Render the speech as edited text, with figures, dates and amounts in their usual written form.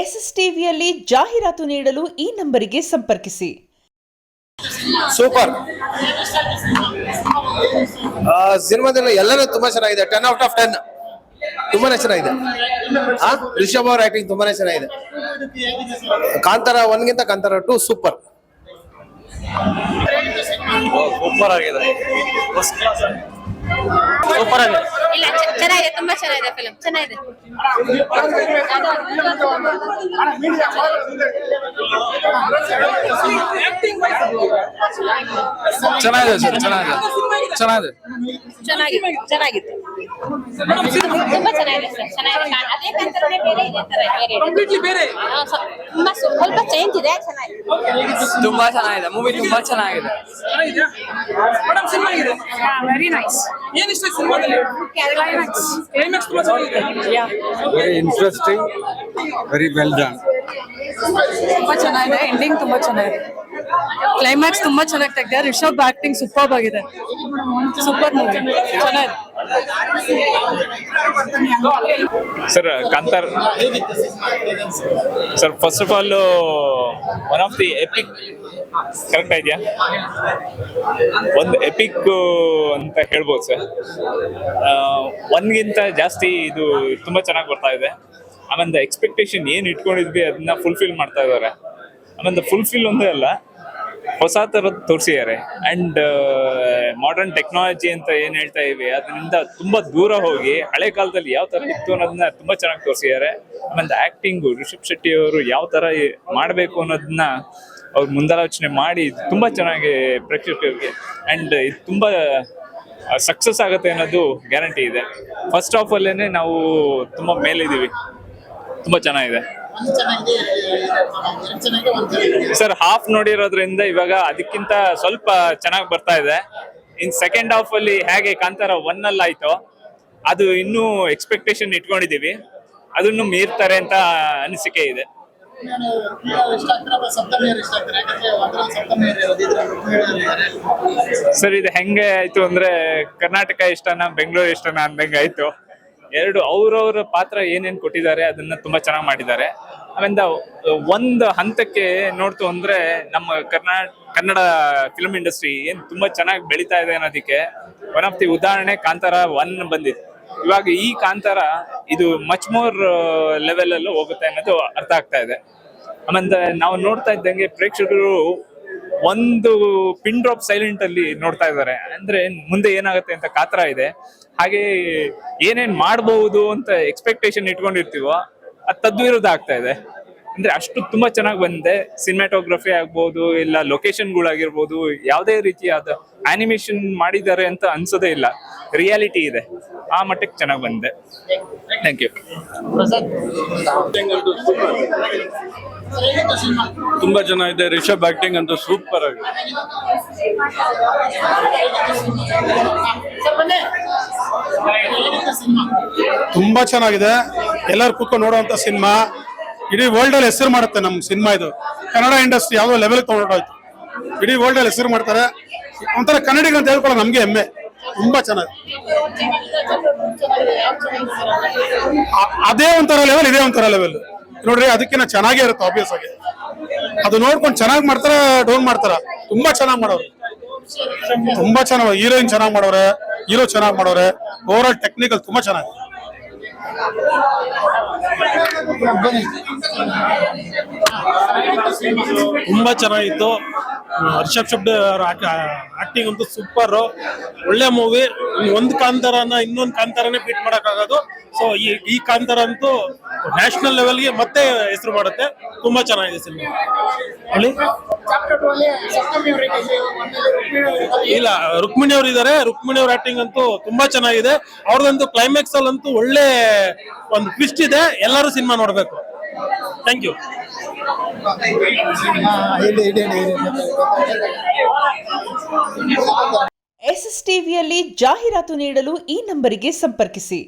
S S ಟಿವಿಯಲ್ಲಿ ಜಾಹೀರಾತು ನೀಡಲು ಈ ನಂಬರಿಗೆ ಸಂಪರ್ಕಿಸಿ. ಸೂಪರ್ ಸಿನಿಮಾದಲ್ಲಿ ಎಲ್ಲರೂ ತುಂಬಾ ಚೆನ್ನಾಗಿದೆ. 10/10 ತುಂಬಾನೇ ಚೆನ್ನಾಗಿದೆ. ರಿಷಬ್ ಅವರ ಆಕ್ಟಿಂಗ್ ತುಂಬಾನೇ ಚೆನ್ನಾಗಿದೆ. ಕಾಂತಾರ 1 ಗಿಂತ ಕಾಂತಾರ 2 ಸೂಪರ್ ಆಗಿದೆ. ಸೂಪರ್ ಆಗಿದೆ. ಇಲ್ಲ ಚೆನ್ನಾಗಿದೆ, ತುಂಬಾ ಚೆನ್ನಾಗಿದೆ. ಫಿಲ್ಮ್ ಚೆನ್ನಾಗಿದೆ. ಚೆನ್ನಾಗಿದೆ ಸರ್, ಚೆನ್ನಾಗಿದೆ. ಚೆನ್ನಾಗಿತ್ತು. ತುಂಬಾ ಚೆನ್ನಾಗಿದೆ ಸರ್, ಚೆನ್ನಾಗಿದೆ. ಅದೇ ಕಾಂತಾರನೇ ಬೇರೆ ಇದೆ ತರ, ಕಂಪ್ಲೀಟ್ಲಿ ಬೇರೆ. ತುಂಬಾ ಸ್ವಲ್ಪ ಚೇಂಜ್ ಇದೆ, ಚೆನ್ನಾಗಿದೆ. ತುಂಬಾ ಚೆನ್ನಾಗಿದೆ ಮೂವಿ, ತುಂಬಾ ಚೆನ್ನಾಗಿದೆ. Very nice. ಏನ್ ಇಷ್ಟ ಸಿನಿಮಾದಲ್ಲಿ? ಕ್ಲೈಮ್ಯಾಕ್ಸ್ ತುಂಬಾ ಚೆನ್ನಾಗಿದೆ. Very interesting, very well done. ತುಂಬಾ ಚೆನ್ನಾಗಿದೆ. ಎಂಡಿಂಗ್ ತುಂಬಾ ಚೆನ್ನಾಗಿದೆ. ಕ್ಲೈಮ್ಯಾಕ್ಸ್ ತುಂಬಾ ಚೆನ್ನಾಗಿ ತೆಗ್ದೆ. ರಿಷಬ್ ಆಕ್ಟಿಂಗ್ ಸೂಪರ್ ಆಗಿದೆ. ಸೂಪರ್ ಮೂವಿ, ಚೆನ್ನಾಗಿದೆ. Sir Kantara sir, first of all one of the epic, correct ಇದೆಯಾ? ಒಂದು ಎಪಿಕ್ ಅಂತ ಹೇಳ್ಬೋದು ಸರ್. 1ಗಿಂತ ಜಾಸ್ತಿ ಇದು ತುಂಬಾ ಚೆನ್ನಾಗಿ ಬರ್ತಾ ಇದೆ. ಆಮೇಲೆ ಎಕ್ಸ್ಪೆಕ್ಟೇಷನ್ ಏನು ಇಟ್ಕೊಂಡಿದ್ವಿ ಅದನ್ನ ಫುಲ್ಫಿಲ್ ಮಾಡ್ತಾ ಇದ್ದಾರೆ. ಆಮೇಲೆ ಫುಲ್ಫಿಲ್ ಒಂದೇ ಅಲ್ಲ, ಹೊಸ ಥರದ್ದು ತೋರಿಸಿದ್ದಾರೆ. ಆ್ಯಂಡ್ ಮಾಡರ್ನ್ ಟೆಕ್ನಾಲಜಿ ಅಂತ ಏನು ಹೇಳ್ತಾ ಇವಿ ಅದರಿಂದ ತುಂಬ ದೂರ ಹೋಗಿ ಹಳೆ ಕಾಲದಲ್ಲಿ ಯಾವ ಥರ ಇತ್ತು ಅನ್ನೋದನ್ನ ತುಂಬ ಚೆನ್ನಾಗಿ ತೋರಿಸಿದ್ದಾರೆ. ಆಮೇಲೆ ಆ್ಯಕ್ಟಿಂಗು ರಿಷಬ್ ಶೆಟ್ಟಿ ಅವರು ಯಾವ ಥರ ಮಾಡಬೇಕು ಅನ್ನೋದನ್ನ ಅವ್ರು ಮುಂದಾಲೋಚನೆ ಮಾಡಿ ತುಂಬ ಚೆನ್ನಾಗಿ ಪ್ರೇಕ್ಷಕರಿಗೆ, ಆ್ಯಂಡ್ ಇದು ತುಂಬ ಸಕ್ಸಸ್ ಆಗುತ್ತೆ ಅನ್ನೋದು ಗ್ಯಾರಂಟಿ ಇದೆ. ಫಸ್ಟ್ ಹಾಫ್ ಅಲ್ಲೇನೆ ನಾವು ತುಂಬ ಮೇಲಿದ್ದೀವಿ, ತುಂಬ ಚೆನ್ನಾಗಿದೆ ಸರ್. ಹಾಫ್ ನೋಡಿರೋದ್ರಿಂದ ಇವಾಗ ಅದಕ್ಕಿಂತ ಸ್ವಲ್ಪ ಚೆನ್ನಾಗಿ ಬರ್ತಾ ಇದೆ. ಇನ್ ಸೆಕೆಂಡ್ ಹಾಫ್ ಅಲ್ಲಿ ಹೇಗೆ ಕಾಂತಾರ 1 ಅಲ್ಲಿ ಆಯ್ತೋ ಅದು ಇನ್ನೂ ಎಕ್ಸ್ಪೆಕ್ಟೇಷನ್ ಇಟ್ಕೊಂಡಿದೀವಿ, ಅದನ್ನು ಮೀರ್ತಾರೆ ಅಂತ ಅನಿಸಿಕೆ ಇದೆ. ಸರ್ ಇದು ಹೆಂಗೆ ಆಯ್ತು ಅಂದ್ರೆ ಕರ್ನಾಟಕ ಇಷ್ಟನಾ ಬೆಂಗಳೂರು ಇಷ್ಟನಾ ಅಂದಂಗೆ ಆಯ್ತು. ಎರಡು ಅವ್ರವ್ರ ಪಾತ್ರ ಏನೇನ್ ಕೊಟ್ಟಿದ್ದಾರೆ ಅದನ್ನ ತುಂಬಾ ಚೆನ್ನಾಗಿ ಮಾಡಿದ್ದಾರೆ. ಆಮೇಲೆ ಒಂದು ಹಂತಕ್ಕೆ ನೋಡ್ತು ಅಂದ್ರೆ ನಮ್ಮ ಕನ್ನಡ ಫಿಲ್ಮ್ ಇಂಡಸ್ಟ್ರಿ ಏನ್ ತುಂಬಾ ಚೆನ್ನಾಗಿ ಬೆಳೀತಾ ಇದೆ ಅನ್ನೋದಕ್ಕೆ ಒನ್ ಆಫ್ ದಿ ಉದಾಹರಣೆ ಕಾಂತಾರ 1 ಬಂದಿತ್ತು. ಇವಾಗ ಈ ಕಾಂತಾರ ಇದು ಮಚ್ ಮೋರ್ ಲೆವೆಲ್ ಅಲ್ಲೂ ಹೋಗುತ್ತೆ ಅನ್ನೋದು ಅರ್ಥ ಆಗ್ತಾ ಇದೆ. ಆಮೇಲೆ ನಾವು ನೋಡ್ತಾ ಇದ್ದಂಗೆ ಪ್ರೇಕ್ಷಕರು ಒಂದು ಪಿನ್ ಡ್ರಾಪ್ ಸೈಲೆಂಟ್ ಅಲ್ಲಿ ನೋಡ್ತಾ ಇದ್ದಾರೆ. ಅಂದ್ರೆ ಮುಂದೆ ಏನಾಗುತ್ತೆ ಅಂತ ಕಾತರ ಇದೆ. ಹಾಗೆ ಏನೇನ್ ಮಾಡಬಹುದು ಅಂತ ಎಕ್ಸ್ಪೆಕ್ಟೇಷನ್ ಇಟ್ಕೊಂಡಿರ್ತೀವೋ ಅದು ತದ್ವಿರುದ್ಧ ಆಗ್ತಾ ಇದೆ. ಅಂದ್ರೆ ಅಷ್ಟು ತುಂಬಾ ಚೆನ್ನಾಗಿ ಬಂದಿದೆ. ಸಿನಿಮಾಟೋಗ್ರಫಿ ಆಗ್ಬೋದು, ಇಲ್ಲ ಲೊಕೇಶನ್ಗಳಾಗಿರ್ಬೋದು, ಯಾವುದೇ ರೀತಿಯಾದ ಆನಿಮೇಷನ್ ಮಾಡಿದ್ದಾರೆ ಅಂತ ಅನ್ಸೋದೇ ಇಲ್ಲ. ರಿಯಾಲಿಟಿ ಇದೆ, ಆ ಮಟ್ಟಕ್ಕೆ ಚೆನ್ನಾಗಿ ಬಂದಿದೆ. Thank you. ತುಂಬಾ ಚೆನ್ನಾಗಿದೆ. ರಿಷಬ್ ಆಕ್ಟಿಂಗ್ ಅಂತೂ ಸೂಪರ್ ಆಗಿದೆ. ತುಂಬಾ ಚೆನ್ನಾಗಿದೆ. ಎಲ್ಲರೂ ಕೂತ್ಕೊಂಡು ನೋಡುವಂತ ಸಿನಿಮಾ. ಇಡೀ ವರ್ಲ್ಡ್ ಅಲ್ಲಿ ಹೆಸರು ಮಾಡುತ್ತೆ ನಮ್ಮ ಸಿನಿಮಾ. ಇದು ಕನ್ನಡ ಇಂಡಸ್ಟ್ರಿ ಯಾವ್ದೋ ಲೆವೆಲ್ ತಗೊಂಡೋಯ್ತು. ಇಡೀ ವರ್ಲ್ಡ್ ಅಲ್ಲಿ ಹೆಸರು ಮಾಡ್ತಾರೆ. ಒಂಥರ ಕನ್ನಡಿಗ ಅಂತ ಹೇಳ್ಕೊಳ್ಳೋ ನಮ್ಗೆ ಹೆಮ್ಮೆ. ತುಂಬಾ ಚೆನ್ನಾಗಿ, ಅದೇ ಒಂಥರ ಲೆವೆಲ್, ಇದೇ ಒಂಥರ ಲೆವೆಲ್ ನೋಡ್ರಿ. ಅದಕ್ಕಿಂತ ಚೆನ್ನಾಗೇ ಇರುತ್ತೆ ಆಬ್ವಿಯಸ್ ಆಗಿ. ಅದು ನೋಡ್ಕೊಂಡು ಚೆನ್ನಾಗಿ ಮಾಡ್ತಾರ, ಡೌನ್ ಮಾಡ್ತಾರ. ತುಂಬಾ ಚೆನ್ನಾಗಿ ಮಾಡೋರು, ತುಂಬಾ ಚೆನ್ನಾಗಿ. ಹೀರೋಯಿನ್ ಚೆನ್ನಾಗಿ ಮಾಡೋರೆ, ಹೀರೋ ಚೆನ್ನಾಗಿ ಮಾಡೋರೆ. ಓವರ್ ಆಲ್ ಟೆಕ್ನಿಕಲ್ ತುಂಬಾ ಚೆನ್ನಾಗಿ. ತುಂಬಾ ಚೆನ್ನಾಗಿತ್ತು. ರಿಷಬ್ ಶೆಟ್ಟಿ ಅವರ ಆಕ್ಟಿಂಗ್ ಅಂತೂ ಸೂಪರ್. ಒಳ್ಳೆ ಮೂವಿ. ಒಂದು ಕಾಂತಾರನ ಇನ್ನೊಂದು ಕಾಂತಾರನೇ ಬೀಟ್ ಮಾಡಕ್ಕಾಗೋದು. ಸೊ ಈ ಕಾಂತಾರ ಅಂತೂ ನ್ಯಾಷನಲ್ ಲೆವೆಲ್ಗೆ ಮತ್ತೆ ಹೆಸರು ಮಾಡುತ್ತೆ. ತುಂಬಾ ಚೆನ್ನಾಗಿದೆ ಸಿನಿಮಾ. ಇಲ್ಲ, ರುಕ್ಮಿಣಿ ಅವರು ಇದ್ದಾರೆ. ರುಕ್ಮಿಣಿ ಅವ್ರ ಆಕ್ಟಿಂಗ್ ಅಂತೂ ತುಂಬಾ ಚೆನ್ನಾಗಿದೆ. ಅವ್ರದಂತೂ ಕ್ಲೈಮ್ಯಾಕ್ಸ್ ಅಲ್ಲಂತೂ ಒಳ್ಳೆ ಒಂದು ಟ್ವಿಸ್ಟ್ ಇದೆ. ಎಲ್ಲರೂ ಸಿನಿಮಾ ನೋಡ್ಬೇಕು. Thank you. ಎಸ್ಎಸ್ ಟಿವಿಯಲ್ಲಿ ಜಾಹೀರಾತು ನೀಡಲು ಈ ನಂಬರಿಗೆ ಸಂಪರ್ಕಿಸಿ.